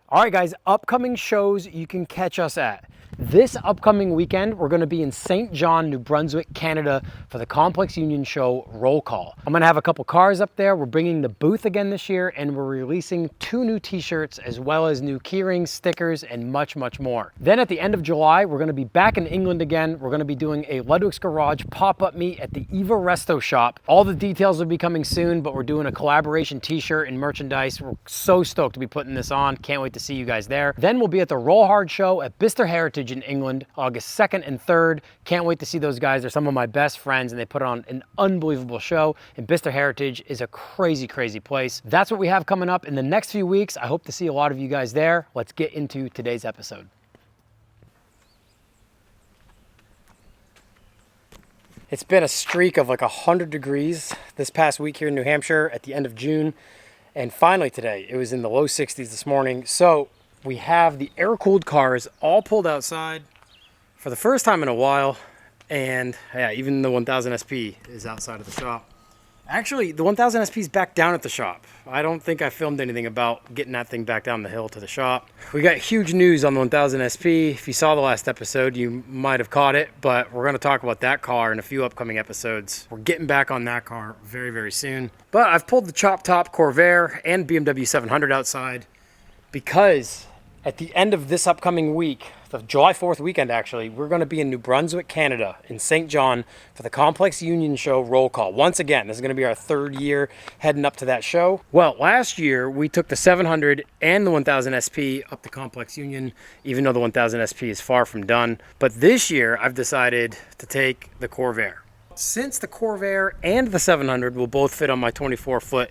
All right, guys, upcoming shows you can catch us at. This upcoming weekend, we're gonna be in St. John, New Brunswick, Canada for the Complex Union Show Roll Call. I'm gonna have a couple cars up there. We're bringing the booth again this year, and we're releasing 2 new t-shirts as well as new keyrings, stickers, and much, much more. Then at the end of July, we're gonna be back in England again. We're gonna be doing a Ludwig's Garage pop-up meet at the Eva Resto shop. All the details will be coming soon, but we're doing a collaboration t-shirt and merchandise. We're so stoked to be putting this on. Can't wait to see you guys there. Then we'll be at the Roll Hard show at Bicester Heritage in England, August 2nd and 3rd. Can't wait to see those guys. They're some of my best friends and they put on an unbelievable show. And Bicester Heritage is a crazy, crazy place. That's what we have coming up in the next few weeks. I hope to see a lot of you guys there. Let's get into today's episode. It's been a streak of like 100 degrees this past week here in New Hampshire at the end of June. And finally today, it was in the low 60s this morning. So we have the air-cooled cars all pulled outside for the first time in a while. And yeah, even the 1000 SP is outside of the shop. Actually, the 1000 SP is back down at the shop. I don't think I filmed anything about getting that thing back down the hill to the shop. We got huge news on the 1000 SP. If you saw the last episode, you might have caught it, but we're gonna talk about that car in a few upcoming episodes. We're getting back on that car very, very soon. But I've pulled the chop top Corvair and BMW 700 outside because at the end of this upcoming week, the July 4th weekend actually, we're going to be in New Brunswick, Canada, in St. John for the Complex Union Show Roll Call. Once again, this is going to be our 3rd year heading up to that show. Well, last year we took the 700 and the 1000 SP up to Complex Union, even though the 1000 SP is far from done. But this year I've decided to take the Corvair. Since the Corvair and the 700 will both fit on my 24-foot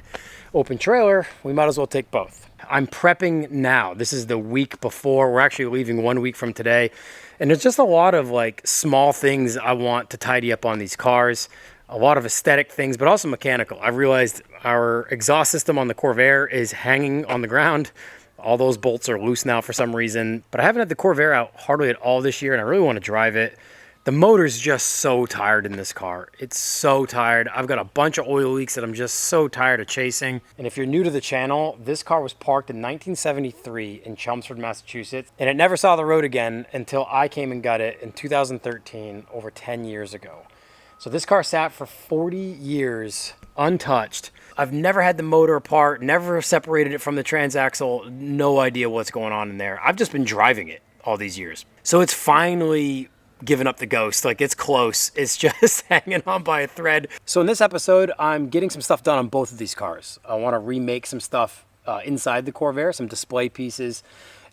open trailer, we might as well take both. I'm prepping now. This is the week before. We're actually leaving 1 week from today. And there's just a lot of like small things I want to tidy up on these cars. A lot of aesthetic things, but also mechanical. I realized our exhaust system on the Corvair is hanging on the ground. All those bolts are loose now for some reason. But I haven't had the Corvair out hardly at all this year, and I really want to drive it. The motor's just so tired in this car. It's so tired. I've got a bunch of oil leaks that I'm just so tired of chasing. And if you're new to the channel, this car was parked in 1973 in Chelmsford, Massachusetts, and it never saw the road again until I came and got it in 2013, over 10 years ago. So this car sat for 40 years untouched. I've never had the motor apart, never separated it from the transaxle, no idea what's going on in there. I've just been driving it all these years. So it's finally giving up the ghost. Like, it's close. It's just hanging on by a thread. So in this episode, I'm getting some stuff done on both of these cars. I want to remake some stuff inside the Corvair, some display pieces,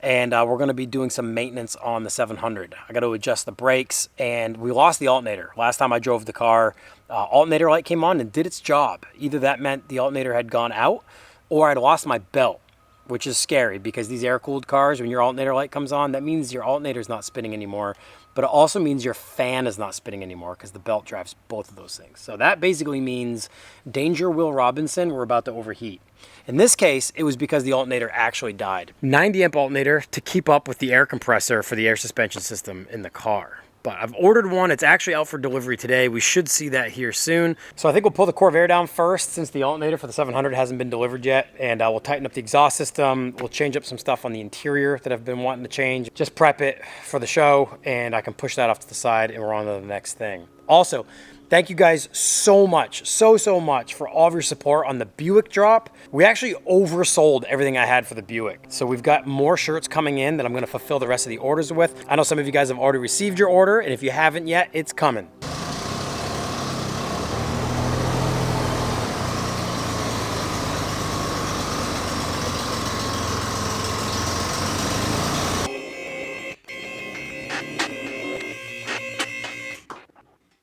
and we're going to be doing some maintenance on the 700. I got to adjust the brakes, and we lost the alternator. Last time I drove the car, alternator light came on and did its job. Either that meant the alternator had gone out, or I'd lost my belt, which is scary because these air-cooled cars, when your alternator light comes on, that means your alternator is not spinning anymore. But it also means your fan is not spinning anymore because the belt drives both of those things. So that basically means danger, Will Robinson, we're about to overheat. In this case, it was because the alternator actually died. 90 amp alternator to keep up with the air compressor for the air suspension system in the car. But I've ordered one. It's actually out for delivery today. We should see that here soon. So I think we'll pull the Corvair down first since the alternator for the 700 hasn't been delivered yet. And we'll tighten up the exhaust system. We'll change up some stuff on the interior that I've been wanting to change. Just prep it for the show and I can push that off to the side and we're on to the next thing. Also, thank you guys so much, so much for all of your support on the Buick drop. We actually oversold everything I had for the Buick. So we've got more shirts coming in that I'm gonna fulfill the rest of the orders with. I know some of you guys have already received your order, and if you haven't yet, it's coming.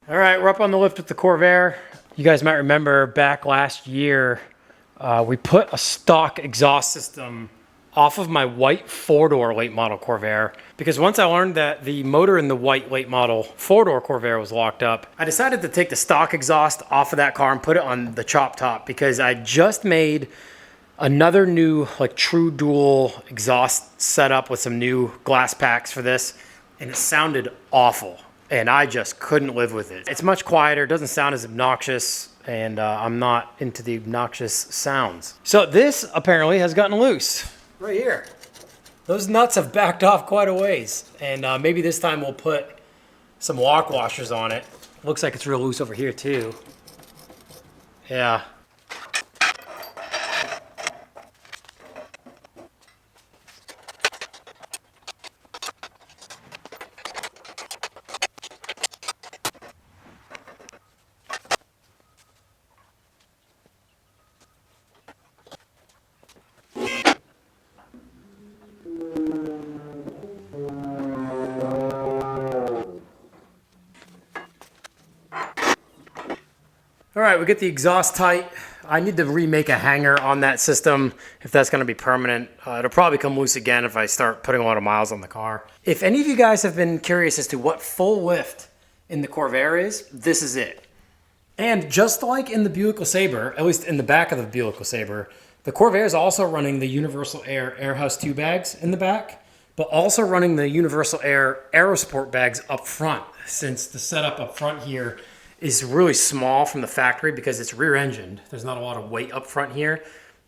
All right, we're up on the lift with the Corvair. You guys might remember back last year, we put a stock exhaust system off of my white 4-door late model Corvair because once I learned that the motor in the white late model 4-door Corvair was locked up, I decided to take the stock exhaust off of that car and put it on the chop top because I just made another new like true dual exhaust setup with some new glass packs for this, and it sounded awful. And I just couldn't live with it. It's much quieter, doesn't sound as obnoxious, and I'm not into the obnoxious sounds. So this apparently has gotten loose right here. Those nuts have backed off quite a ways. And maybe this time we'll put some lock washers on it. Looks like it's real loose over here too. Yeah. All right, we get the exhaust tight. I need to remake a hanger on that system if that's going to be permanent. It'll probably come loose again if I start putting a lot of miles on the car. If any of you guys have been curious as to what full lift in the Corvair is, this is it. And just like in the Buick LeSabre, at least in the back of the Buick LeSabre, the Corvair is also running the Universal Air Airhouse 2 bags in the back, but also running the Universal Air Aerosport bags up front, since the setup up front here is really small from the factory because it's rear-engined. There's not a lot of weight up front here.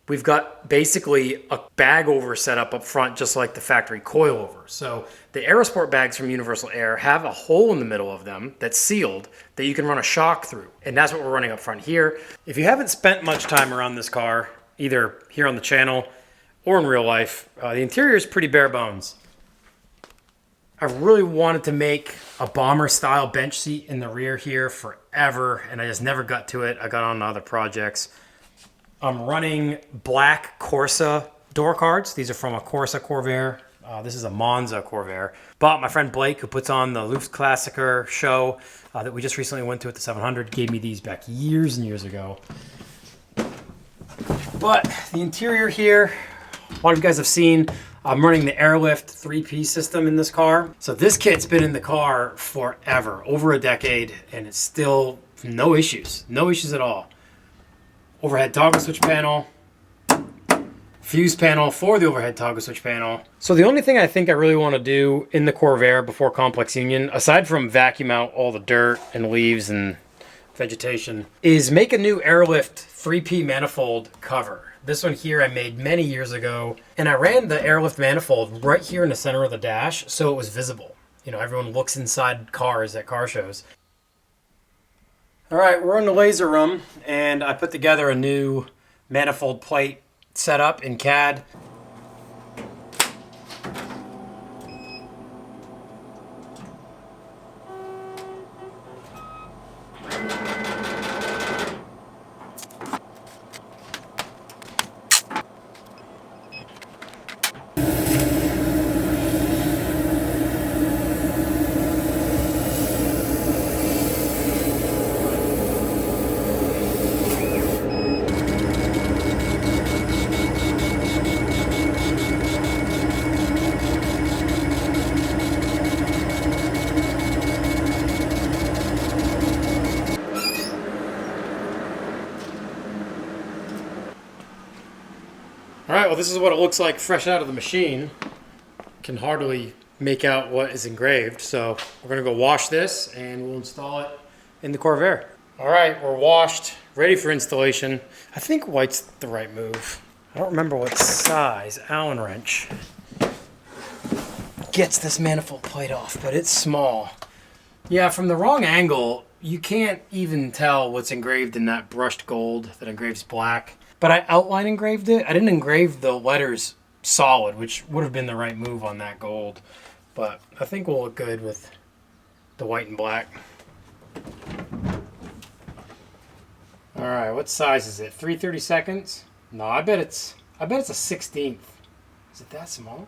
We've got basically a bag over setup up front, just like the factory coilover. So the Aerosport bags from Universal Air have a hole in the middle of them that's sealed that you can run a shock through. And that's what we're running up front here. If you haven't spent much time around this car, either here on the channel or in real life, the interior is pretty bare bones. I really wanted to make a bomber style bench seat in the rear here forever, and I just never got to it. I got on other projects. I'm running black Corsa door cards. These are from a Corsa Corvair. This is a Monza Corvair. But my friend Blake, who puts on the Luftklassiker show that we just recently went to at the 700, gave me these back years and years ago. But the interior here, a lot of you guys have seen, I'm running the Airlift 3P system in this car. So this kit's been in the car forever, over a decade, and it's still no issues at all. Overhead toggle switch panel, fuse panel for the overhead toggle switch panel. So the only thing I think I really want to do in the Corvair before complex union, aside from vacuum out all the dirt and leaves and vegetation, is make a new Airlift 3P manifold cover. This one here I made many years ago, and I ran the Airlift manifold right here in the center of the dash so it was visible. You know, everyone looks inside cars at car shows. All right, we're in the laser room, and I put together a new manifold plate setup in CAD. All right, well, this is what it looks like fresh out of the machine. Can hardly make out what is engraved, so we're gonna go wash this and we'll install it in the Corvair. All right, we're washed, ready for installation. I think white's the right move. I don't remember what size Allen wrench gets this manifold plate off, but it's small. Yeah, from the wrong angle, you can't even tell what's engraved in that brushed gold that engraves black. But I outline engraved it. I didn't engrave the letters solid, which would have been the right move on that gold. But I think we'll look good with the white and black. All right, what size is it? 3/32? No, I bet it's a 1/16. Is it that small?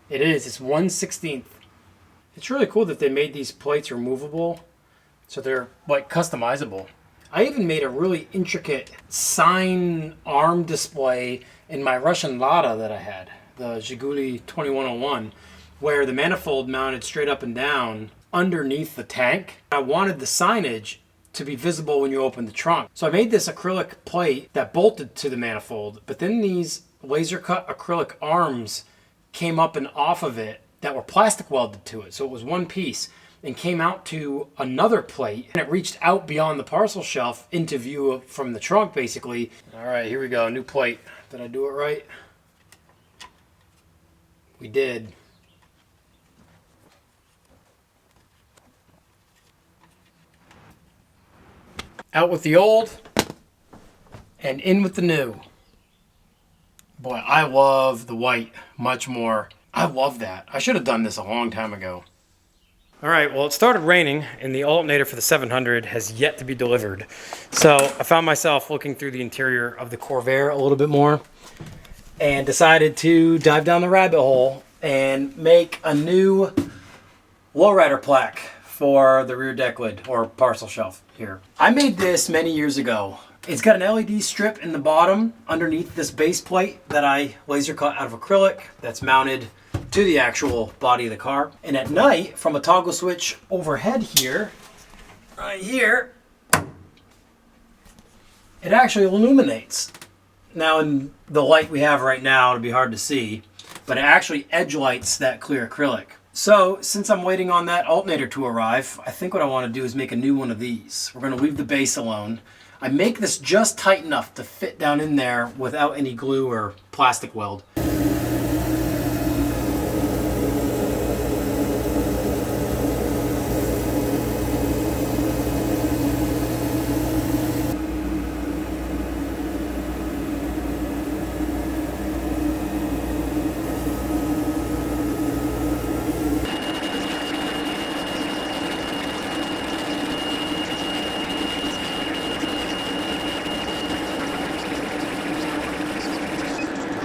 It is. It's 1/16. It's really cool that they made these plates removable, so they're like customizable. I even made a really intricate sign arm display in my Russian Lada that I had, the Zhiguli 2101, where the manifold mounted straight up and down underneath the tank. I wanted the signage to be visible when you open the trunk. So I made this acrylic plate that bolted to the manifold, but then these laser cut acrylic arms came up and off of it that were plastic welded to it. So it was one piece and came out to another plate, and it reached out beyond the parcel shelf into view from the trunk, basically. All right, here we go, new plate. Did I do it right? We did. Out with the old and in with the new. Boy, I love the white much more. I love that. I should have done this a long time ago. All right, well, it started raining and the alternator for the 700 has yet to be delivered. So I found myself looking through the interior of the Corvair a little bit more and decided to dive down the rabbit hole and make a new lowrider plaque for the rear deck lid or parcel shelf here. I made this many years ago. It's got an LED strip in the bottom underneath this base plate that I laser cut out of acrylic that's mounted to the actual body of the car. And at night, from a toggle switch overhead here, right here, it actually illuminates. Now in the light we have right now, it'll be hard to see, but it actually edge lights that clear acrylic. So since I'm waiting on that alternator to arrive, I think what I want to do is make a new one of these. We're going to leave the base alone. I make this just tight enough to fit down in there without any glue or plastic weld.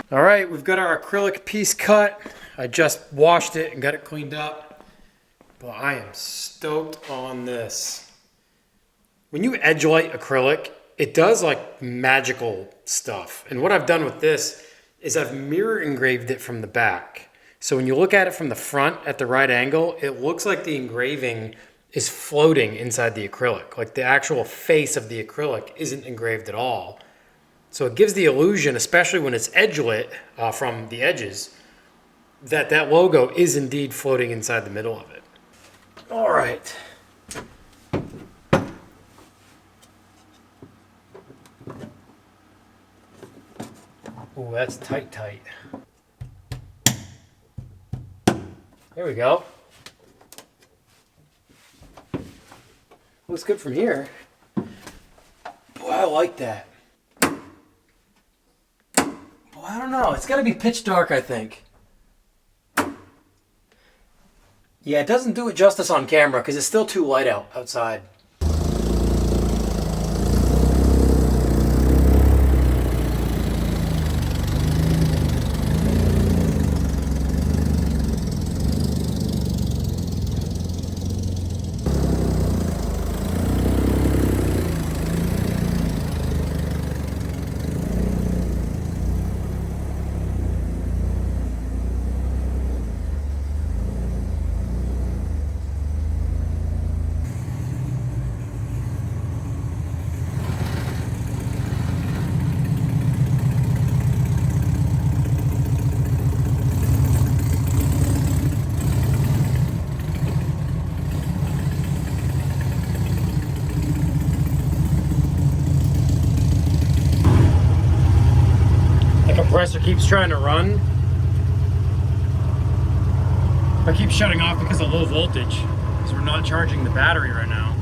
All right, we've got our acrylic piece cut. I just washed it and got it cleaned up. But I am stoked on this. When you edge light acrylic, it does like magical stuff. And what I've done with this is I've mirror engraved it from the back. So when you look at it from the front at the right angle, it looks like the engraving is floating inside the acrylic. Like the actual face of the acrylic isn't engraved at all. So it gives the illusion, especially when it's edge lit from the edges, that that logo is indeed floating inside the middle of it. All right. Ooh, that's tight, tight. There we go. Looks good from here. Boy, I like that. I don't know. It's got to be pitch dark, I think. Yeah, it doesn't do it justice on camera because it's still too light outside. Compressor keeps trying to run. I keep shutting off because of low voltage, because we're not charging the battery right now.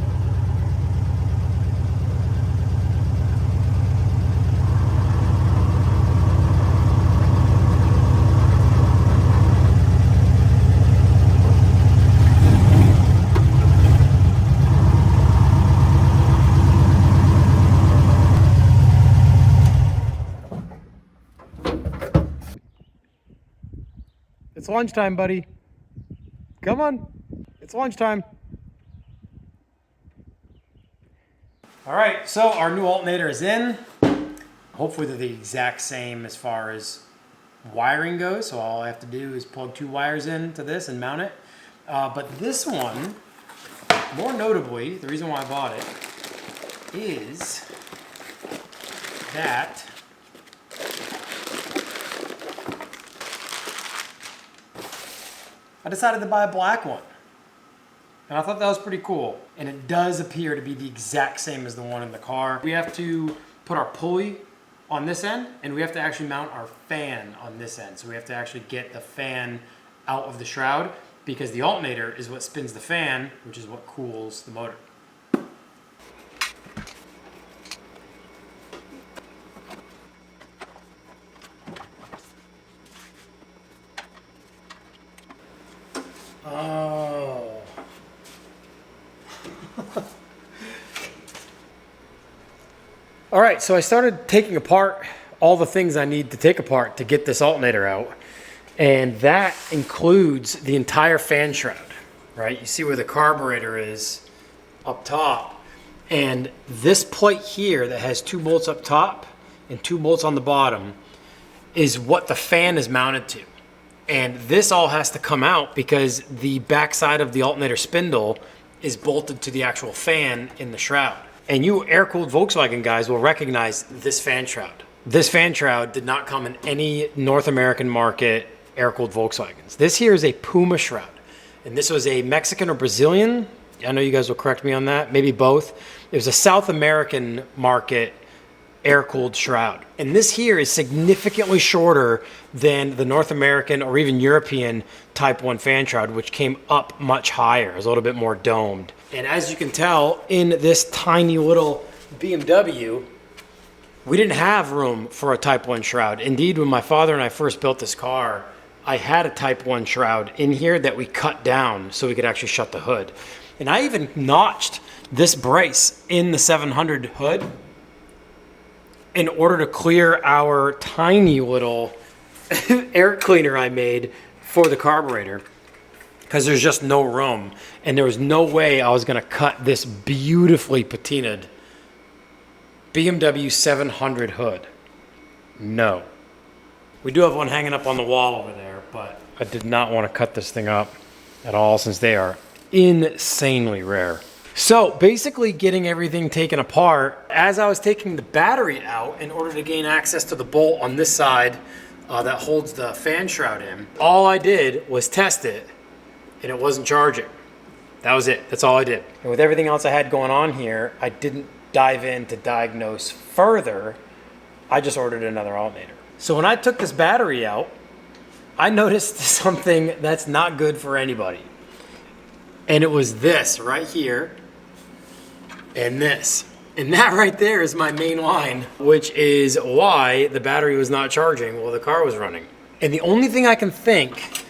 It's lunchtime, buddy. Come on. It's lunchtime. All right, so our new alternator is in. Hopefully they're the exact same as far as wiring goes. So all I have to do is plug 2 wires into this and mount it. But this one, more notably, the reason why I bought it is that I decided to buy a black one. And I thought that was pretty cool. And it does appear to be the exact same as the one in the car. We have to put our pulley on this end, and we have to actually mount our fan on this end. So we have to actually get the fan out of the shroud, because the alternator is what spins the fan, which is what cools the motor. Oh. All right, so I started taking apart all the things I need to take apart to get this alternator out. And that includes the entire fan shroud, right? You see where the carburetor is up top. And this plate here that has 2 bolts up top and 2 bolts on the bottom is what the fan is mounted to. And this all has to come out because the backside of the alternator spindle is bolted to the actual fan in the shroud. And you air-cooled Volkswagen guys will recognize this fan shroud. This fan shroud did not come in any North American market air-cooled Volkswagens. This here is a Puma shroud. And this was a Mexican or Brazilian. I know you guys will correct me on that, maybe both. It was a South American market air-cooled shroud. And this here is significantly shorter than the North American or even European Type 1 fan shroud, which came up much higher. It was a little bit more domed. And as you can tell, in this tiny little BMW, we didn't have room for a Type 1 shroud. Indeed, when my father and I first built this car, I had a Type 1 shroud in here that we cut down so we could actually shut the hood. And I even notched this brace in the 700 hood in order to clear our tiny little air cleaner I made for the carburetor, because there's just no room. And there was no way I was gonna cut this beautifully patinaed BMW 700 hood. No. We do have one hanging up on the wall over there, but I did not want to cut this thing up at all since they are insanely rare. So basically getting everything taken apart, as I was taking the battery out in order to gain access to the bolt on this side that holds the fan shroud in, all I did was test it and it wasn't charging. That was it. That's all I did. And with everything else I had going on here, I didn't dive in to diagnose further. I just ordered another alternator. So when I took this battery out, I noticed something that's not good for anybody. And it was this right here and this. And that right there is my main line, which is why the battery was not charging while the car was running. And the only thing I can think,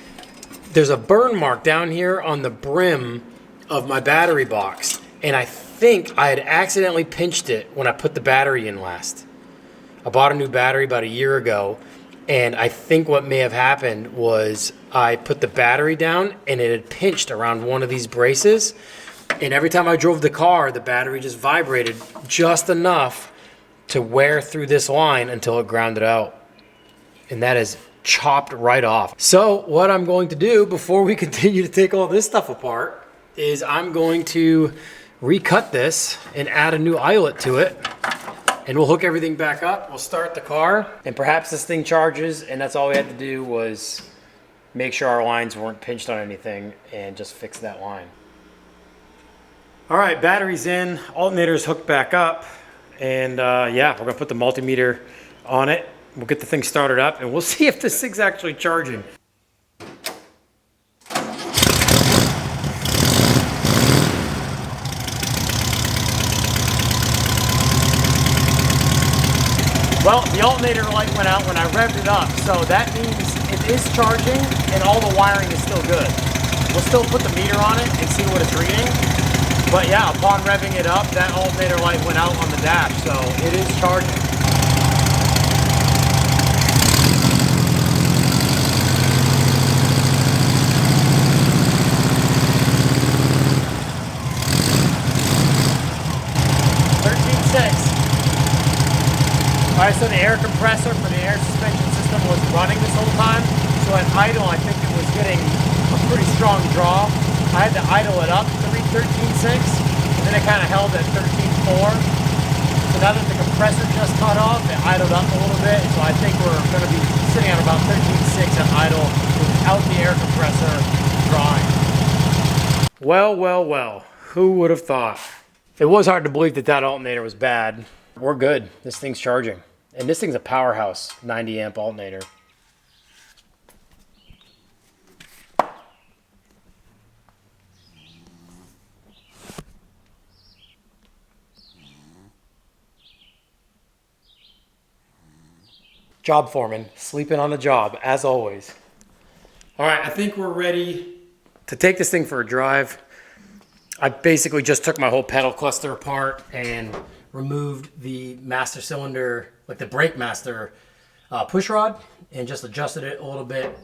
there's a burn mark down here on the brim of my battery box. And I think I had accidentally pinched it when I put the battery in last. I bought a new battery about a year ago, and I think what may have happened was I put the battery down and it had pinched around one of these braces, and every time I drove the car, the battery just vibrated just enough to wear through this line until it grounded out. And that is chopped right off. So what I'm going to do before we continue to take all this stuff apart is I'm going to recut this and add a new eyelet to it. And we'll hook everything back up, we'll start the car, and perhaps this thing charges, and that's all we had to do was make sure our lines weren't pinched on anything and just fix that line. All right, battery's in, alternator's hooked back up, and yeah, we're gonna put the multimeter on it. We'll get the thing started up, and we'll see if this thing's actually charging. Well, the alternator light went out when I revved it up, so that means it is charging and all the wiring is still good. We'll still put the meter on it and see what it's reading. But yeah, upon revving it up, that alternator light went out on the dash, so it is charging. All right, so the air compressor for the air suspension system was running this whole time. So at idle, I think it was getting a pretty strong draw. I had to idle it up to read 13.6, and then it kind of held at 13.4. So now that the compressor just cut off, it idled up a little bit. So I think we're going to be sitting at about 13.6 at idle without the air compressor drawing. Well, well, well, who would have thought? It was hard to believe that that alternator was bad. We're good. This thing's charging. And this thing's a powerhouse 90 amp alternator. Job foreman, sleeping on the job, as always. All right, I think we're ready to take this thing for a drive. I basically just took my whole pedal cluster apart and removed the master cylinder, like the brake master push rod, and just adjusted it a little bit.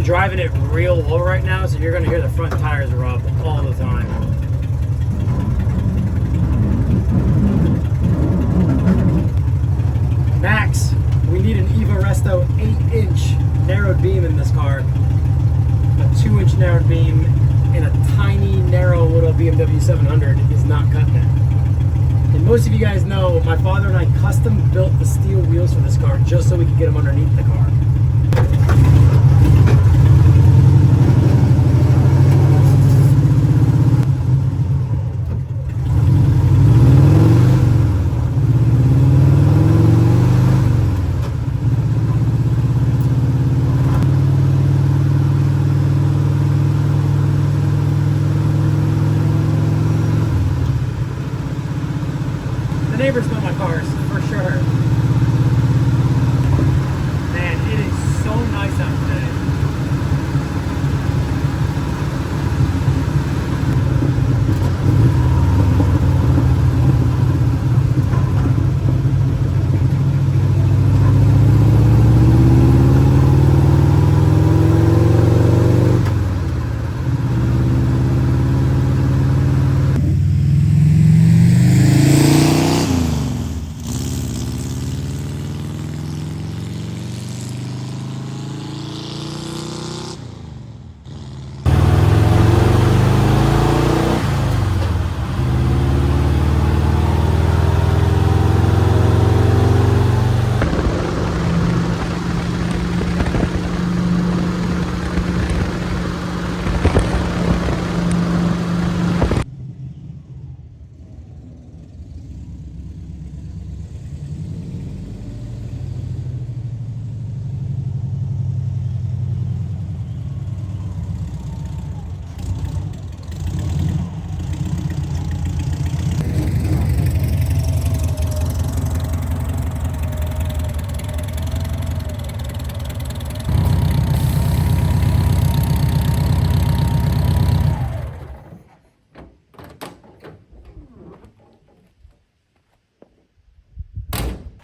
Driving it real low right now, so you're going to hear the front tires rub all the time. Max, we need an Eva Resto 8-inch narrowed beam in this car. A 2-inch narrowed beam in a tiny, narrow little BMW 700 is not cutting it. And most of you guys know, my father and I custom built the steel wheels for this car just so we could get them underneath the car. Neighbors know my cars, for sure. Man, it is so nice out today.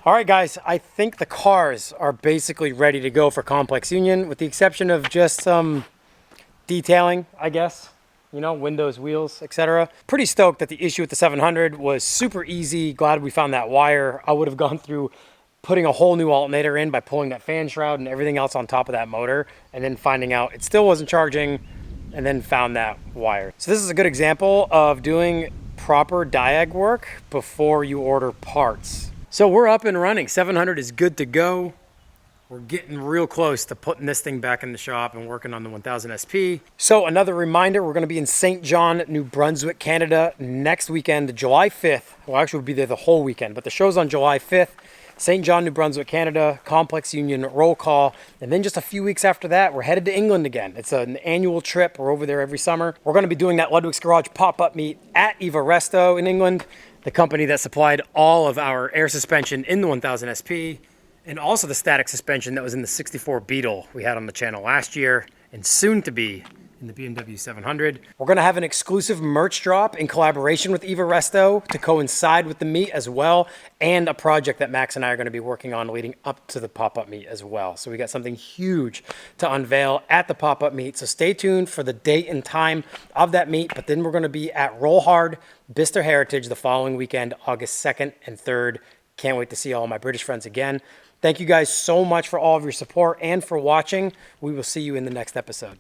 All right, guys, I think the cars are basically ready to go for complex union, with the exception of just some detailing, I guess. You know, windows, wheels, etc. Pretty stoked that the issue with the 700 was super easy. Glad we found that wire. I would have gone through putting a whole new alternator in by pulling that fan shroud and everything else on top of that motor, and then finding out it still wasn't charging, and then found that wire. So this is a good example of doing proper diag work before you order parts. So we're up and running. 700 is good to go. We're getting real close to putting this thing back in the shop and working on the 1000 SP. So another reminder, we're going to be in St. John, New Brunswick, Canada next weekend, July 5th. Well, actually we'll be there the whole weekend, but the show's on July 5th. St. John, New Brunswick, Canada, Complex Union roll call. And then just a few weeks after that, we're headed to England again. It's an annual trip. We're over there every summer. We're going to be doing that Ludwig's Garage pop-up meet at Eva Resto in England, the company that supplied all of our air suspension in the 1000 SP, and also the static suspension that was in the 64 Beetle we had on the channel last year, and soon to be in the BMW 700. We're going to have an exclusive merch drop in collaboration with Eva Resto to coincide with the meet as well, and a project that Max and I are going to be working on leading up to the pop-up meet as well. So we got something huge to unveil at the pop-up meet. So stay tuned for the date and time of that meet. But then we're going to be at Roll Hard Bicester Heritage the following weekend, August 2nd and 3rd. Can't wait to see all my British friends again. Thank you guys so much for all of your support and for watching. We will see you in the next episode.